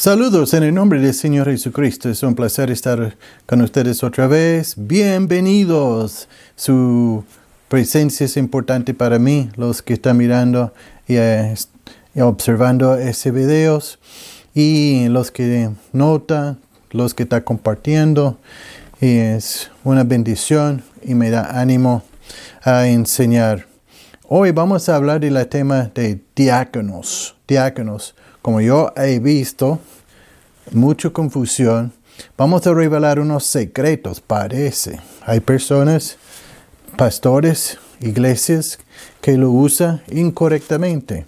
Saludos en el nombre del Señor Jesucristo. Es un placer estar con ustedes otra vez. Bienvenidos. Su presencia es importante para mí, los que están mirando y observando ese videos, y los que notan, los que están compartiendo. Y es una bendición y me da ánimo a enseñar. Hoy vamos a hablar del tema de diáconos. Diáconos. Como yo he visto mucha confusión, vamos a revelar unos secretos, parece. Hay personas, pastores, iglesias, que lo usan incorrectamente.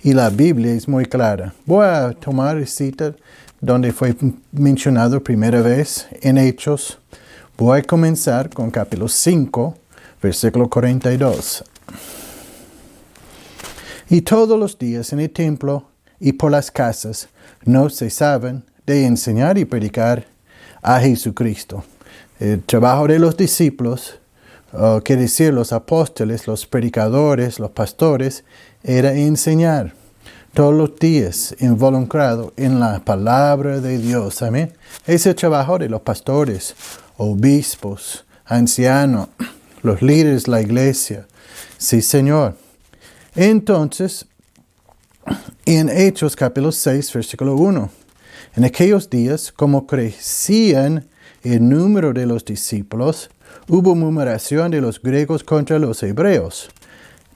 Y la Biblia es muy clara. Voy a tomar cita donde fue mencionado primera vez en Hechos. Voy a comenzar con capítulo 5, versículo 42. Y todos los días en el templo y por las casas no cesaban de enseñar y predicar a Jesucristo. El trabajo de los discípulos, quiere decir los apóstoles, los predicadores, los pastores, era enseñar todos los días involucrado en la palabra de Dios. Amén. Ese es el trabajo de los pastores, obispos, ancianos, los líderes de la iglesia. Sí, Señor. Entonces, en Hechos capítulo 6, versículo 1. En aquellos días, como crecían el número de los discípulos, hubo murmuración de los griegos contra los hebreos,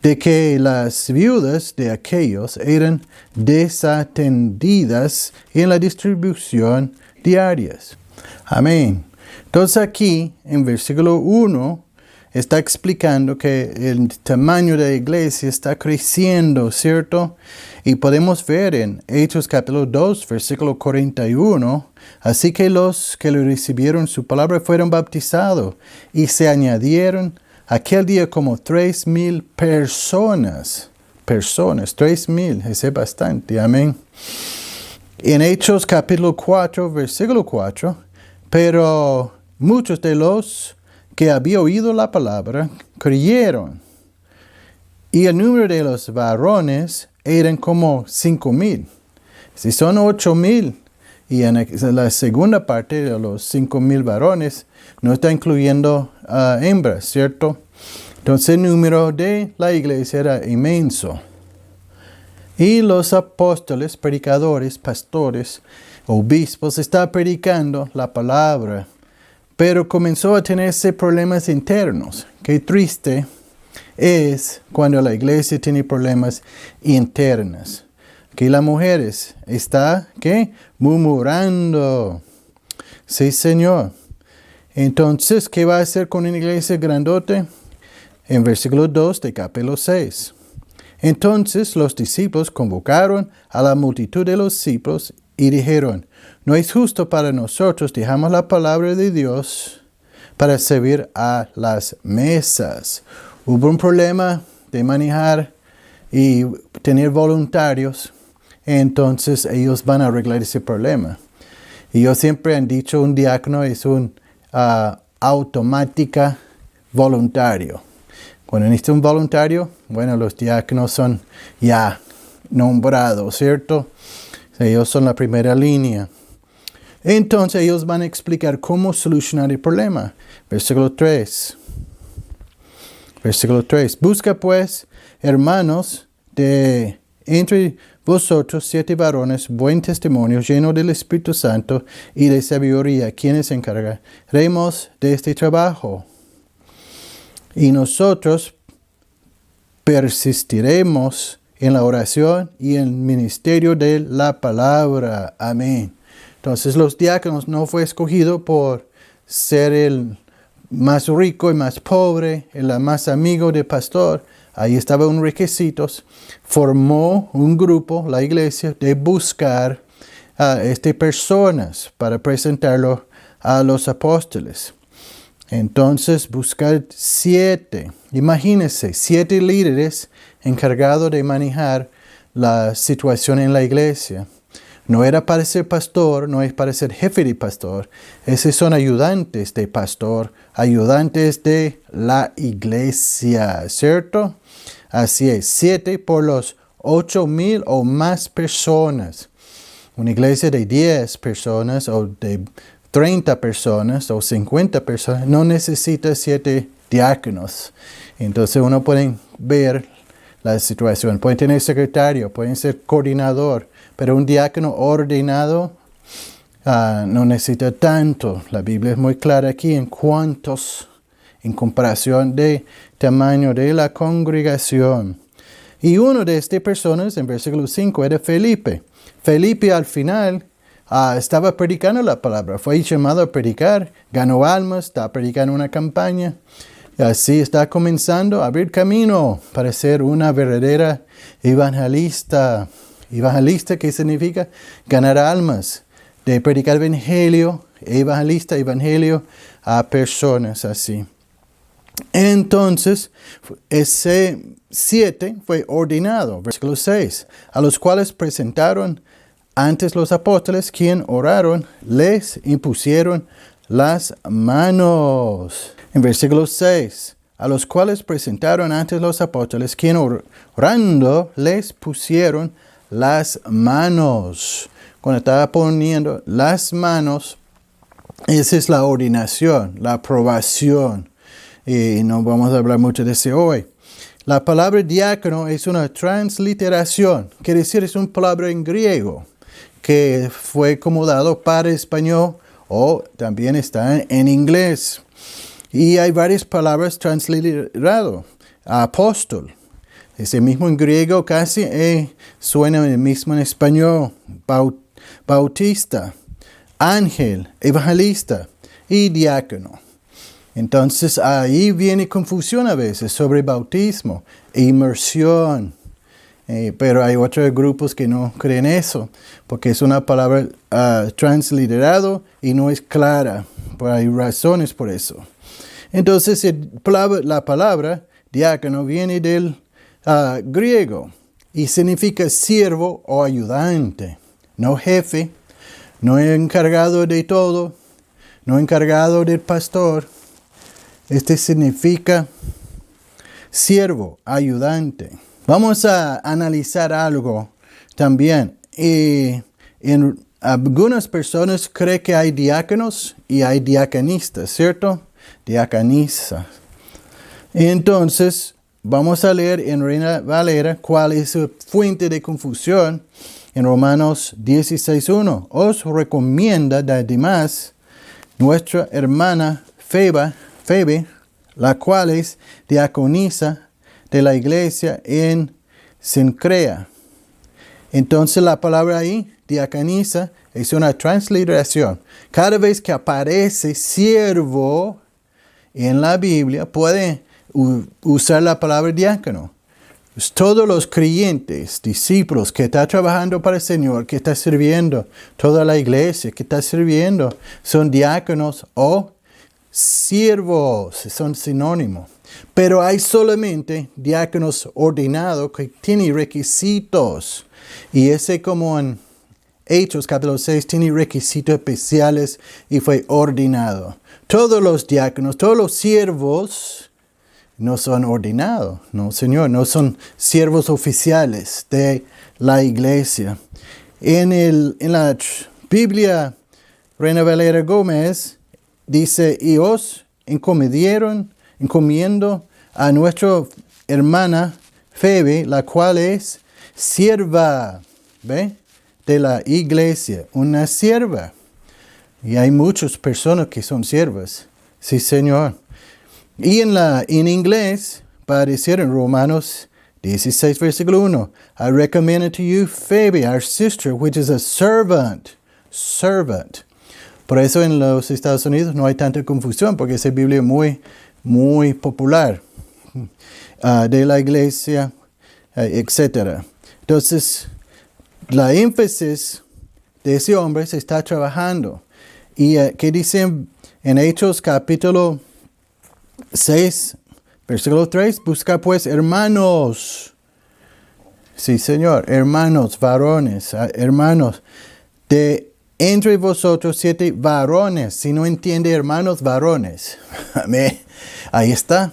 de que las viudas de aquellos eran desatendidas en la distribución diaria. Amén. Entonces aquí, en versículo 1, está explicando que el tamaño de la iglesia está creciendo, ¿cierto? Y podemos ver en Hechos capítulo 2, versículo 41, así que los que le recibieron su palabra fueron bautizados y se añadieron aquel día como 3,000 personas. 3,000, ese es bastante, amén. En Hechos capítulo 4, versículo 4, pero muchos de los que había oído la palabra, creyeron. Y el número de los varones eran como 5,000. Si son 8,000, y en la segunda parte de los 5,000 varones, no está incluyendo hembras, ¿cierto? Entonces el número de la iglesia era inmenso. Y los apóstoles, predicadores, pastores, obispos, estaban predicando la palabra, pero comenzó a tenerse problemas internos. Qué triste es cuando la iglesia tiene problemas internos. Que las mujeres están, ¿qué? Murmurando. Sí, Señor. Entonces, ¿qué va a hacer con una iglesia grandote? En versículo 2 de capítulo 6. Entonces los discípulos convocaron a la multitud de los discípulos y dijeron: no es justo para nosotros dejamos la palabra de Dios para servir a las mesas. Hubo un problema de manejar y tener voluntarios, entonces ellos van a arreglar ese problema. Y yo siempre han dicho, un diácono es un automática voluntario. Cuando necesita un voluntario, bueno, los diáconos son ya nombrados, ¿cierto? Ellos son la primera línea. Entonces ellos van a explicar cómo solucionar el problema. Versículo 3. Versículo 3. Busca pues, hermanos, de entre vosotros 7 varones, buen testimonio, llenos del Espíritu Santo y de sabiduría, quienes encargaremos de este trabajo. Y nosotros persistiremos en la oración y en el ministerio de la palabra. Amén. Entonces los diáconos no fue escogido por ser el más rico y más pobre, el más amigo del pastor. Ahí estaban unos requisitos. Formó un grupo, la iglesia, de buscar a personas para presentarlo a los apóstoles. Entonces buscar 7. Imagínense, 7 líderes encargados de manejar la situación en la iglesia. No era para ser pastor, no es para ser jefe de pastor. Esos son ayudantes de pastor, ayudantes de la iglesia, ¿cierto? Así es, 7 por los 8,000 o más personas. una iglesia de 10 personas o de 30 personas o 50 personas no necesita 7 diáconos. Entonces uno puede ver la situación. Pueden tener secretario, pueden ser coordinador, pero un diácono ordenado no necesita tanto. La Biblia es muy clara aquí en cuántos, en comparación de tamaño de la congregación. Y uno de estas personas, en versículo 5, era Felipe. Felipe al final estaba predicando la palabra, fue llamado a predicar, ganó almas, está predicando una campaña. Y así está comenzando a abrir camino para ser una verdadera evangelista. Evangelista, ¿qué significa? Ganar almas. De predicar evangelio, evangelio a personas así. Entonces, ese 7 fue ordenado, versículo 6, a los cuales presentaron antes los apóstoles, quien oraron, les impusieron las manos. En versículo 6, a los cuales presentaron antes los apóstoles, quien orando, les pusieron las manos. Cuando estaba poniendo las manos, esa es la ordenación, la aprobación. Y no vamos a hablar mucho de eso hoy. La palabra diácono es una transliteración, quiere decir es una palabra en griego que fue acomodado para español o también está en inglés. Y hay varias palabras transliteradas. Apóstol, ese mismo en griego casi suena el mismo en español. Bautista, ángel, evangelista y diácono. Entonces ahí viene confusión a veces sobre bautismo e inmersión. Pero hay otros grupos que no creen eso, porque es una palabra transliterado y no es clara. Pero hay razones por eso. Entonces la palabra diácono viene del griego y significa siervo o ayudante. No jefe, no encargado de todo, no encargado del pastor. Este significa siervo, ayudante. Vamos a analizar algo también. En algunas personas creen que hay diáconos y hay diaconistas, ¿cierto? Diaconisas. Entonces, vamos a leer en Reina Valera cuál es su fuente de confusión. En Romanos 16:1, os recomienda además nuestra hermana Febe, la cual es diaconisa de la iglesia en Cencrea. Entonces la palabra ahí, diaconisa, es una transliteración. Cada vez que aparece siervo en la Biblia, puede usar la palabra diácono. Todos los creyentes, discípulos que están trabajando para el Señor, que están sirviendo, toda la iglesia que está sirviendo, son diáconos o siervos, son sinónimos. Pero hay solamente diáconos ordenados que tienen requisitos. Y ese como en Hechos capítulo 6 tiene requisitos especiales y fue ordenado. Todos los diáconos, todos los siervos no son ordenados, no Señor, no son siervos oficiales de la iglesia. En la Biblia Reina Valera Gómez dice, y os encomiendo a nuestra hermana Febe, la cual es sierva, ¿ve? De la iglesia, una sierva. Y hay muchas personas que son siervas. Sí, Señor. Y en inglés, para decir en Romanos 16, versículo 1, I recommend to you Phoebe, our sister, which is a servant. Servant. Por eso en los Estados Unidos no hay tanta confusión, porque esa Biblia es muy, muy popular de la iglesia, etc. Entonces, la énfasis de ese hombre se está trabajando. ¿Y qué dicen en Hechos capítulo 6, versículo 3? Busca pues hermanos. Sí, Señor, hermanos, varones, hermanos, de entre vosotros 7 varones. Si no entiende, hermanos, varones. Amén. Ahí está.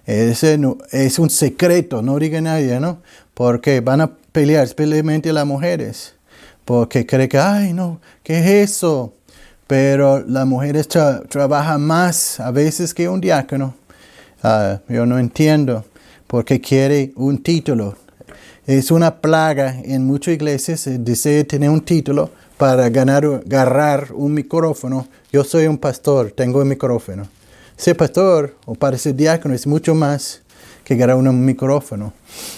Es un secreto, no diga nadie, ¿no? Porque van a pelear, especialmente las mujeres, porque cree que, ay, no, ¿qué es eso? Pero las mujeres trabajan más a veces que un diácono. Yo no entiendo porque quiere un título. Es una plaga en muchas iglesias, desea tener un título para agarrar un micrófono. Yo soy un pastor, tengo un micrófono. Ser pastor o para ser diácono es mucho más que agarrar un micrófono.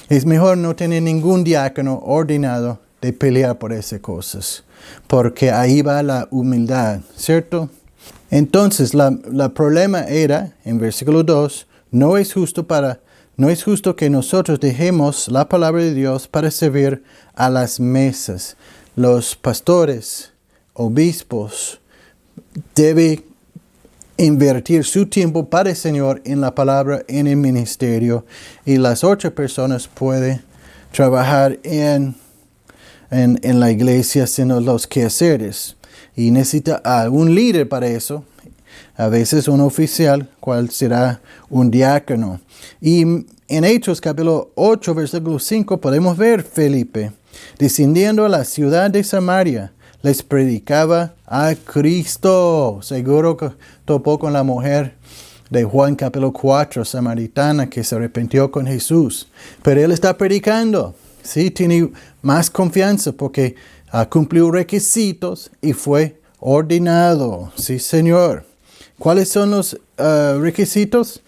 Es mejor no tener ningún diácono ordenado de pelear por esas cosas, porque ahí va la humildad, ¿cierto? Entonces, la problema era, en versículo 2, no es justo que nosotros dejemos la palabra de Dios para servir a las mesas. Los pastores, obispos, deben invertir su tiempo para el Señor en la palabra, en el ministerio, y las otras personas pueden trabajar en la iglesia haciendo los quehaceres. Y necesita un líder para eso. A veces un oficial, cual será un diácono. Y en Hechos capítulo 8, versículo 5, podemos ver Felipe descendiendo a la ciudad de Samaria. Les predicaba a Cristo. Seguro que topó con la mujer de Juan capítulo 4, samaritana, que se arrepintió con Jesús. Pero él está predicando. Sí, tiene más confianza porque cumplió requisitos y fue ordenado. Sí, Señor. ¿Cuáles son los requisitos?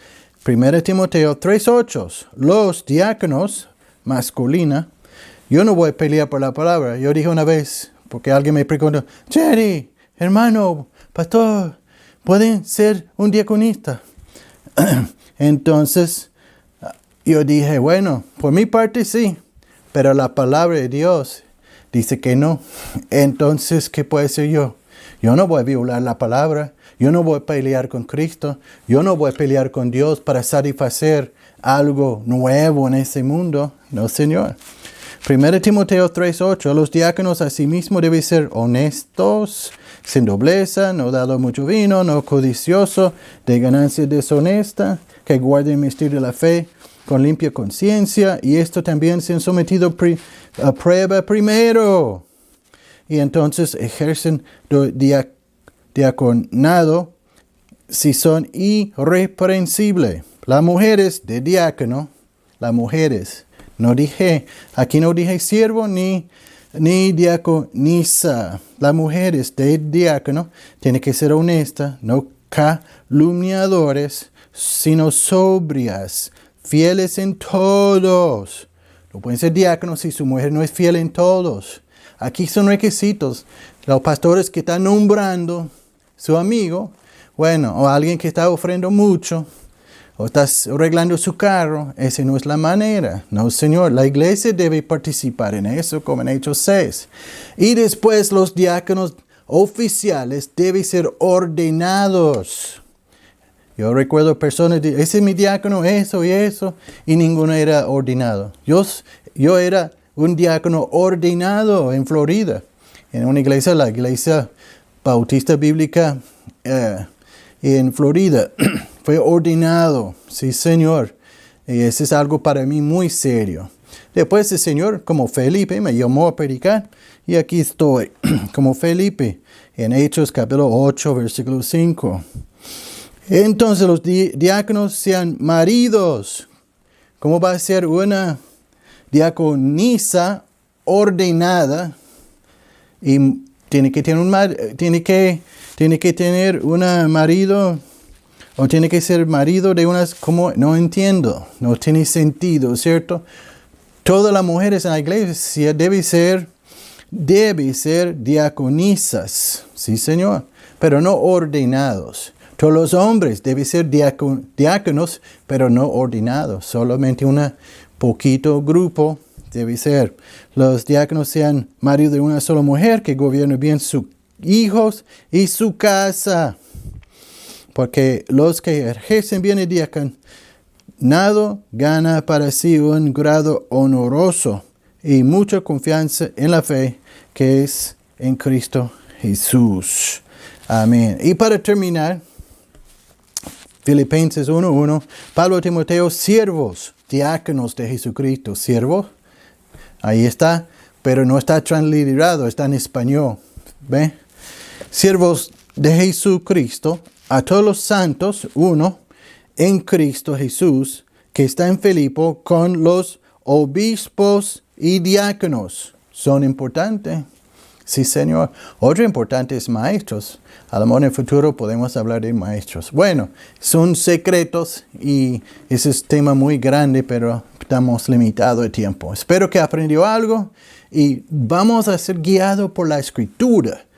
1 Timoteo 3:8. Los diáconos masculina. Yo no voy a pelear por la palabra. Yo dije una vez, porque alguien me preguntó, Jerry, hermano, pastor, ¿pueden ser un diaconista? Entonces, yo dije, bueno, por mi parte sí, pero la palabra de Dios dice que no. Entonces, ¿qué puedo hacer yo? Yo no voy a violar la palabra. Yo no voy a pelear con Cristo. Yo no voy a pelear con Dios para satisfacer algo nuevo en ese mundo. No, Señor. 1 Timoteo 3:8. Los diáconos asimismo deben ser honestos, sin dobleza, no dado mucho vino, no codicioso de ganancia deshonesta, que guarden el misterio de la fe con limpia conciencia, y esto también se han sometido a prueba primero. Y entonces ejercen diaconado si son irreprensibles. Las mujeres de diácono, las mujeres, aquí no dije siervo ni diaconisa. Las mujeres de diácono tienen que ser honestas, no calumniadores, sino sobrias, fieles en todos. No pueden ser diáconos si su mujer no es fiel en todos. Aquí son requisitos. Los pastores que están nombrando su amigo, bueno, o alguien que está ofrendando mucho, o está arreglando su carro, esa no es la manera. No, Señor, la iglesia debe participar en eso, como en Hechos 6. Y después los diáconos oficiales deben ser ordenados. Yo recuerdo personas que ese es mi diácono, eso y eso, y ninguno era ordenado. Yo era un diácono ordenado en Florida, en una iglesia, la iglesia bautista bíblica en Florida. Fue ordenado, sí, Señor. Y eso es algo para mí muy serio. Después el Señor, como Felipe, me llamó a predicar, y aquí estoy, como Felipe, en Hechos capítulo 8, versículo 5. Entonces los diáconos sean maridos. ¿Cómo va a ser una diaconisa ordenada? Y tiene que tener un marido, o tiene que ser marido de unas, como, no entiendo, no tiene sentido, ¿cierto? Todas las mujeres en la iglesia deben ser diaconisas, sí, Señor, pero no ordenados. Todos los hombres deben ser diáconos, pero no ordenados. Solamente un poquito grupo debe ser. Los diáconos sean maridos de una sola mujer que gobierne bien sus hijos y su casa. Porque los que ejercen bien el diaconado ganan para sí un grado honroso y mucha confianza en la fe que es en Cristo Jesús. Amén. Y para terminar, Filipenses 1:1, Pablo y Timoteo, siervos, diáconos de Jesucristo, siervos. Ahí está, pero no está transliterado, está en español. ¿Ve? Siervos de Jesucristo, a todos los santos, uno, en Cristo Jesús, que está en Filipo, con los obispos y diáconos. Son importantes. Sí, Señor. Otro importante es maestros. A lo mejor en el futuro podemos hablar de maestros. Bueno, son secretos y ese es un tema muy grande, pero estamos limitados de tiempo. Espero que aprendió algo y vamos a ser guiados por la Escritura.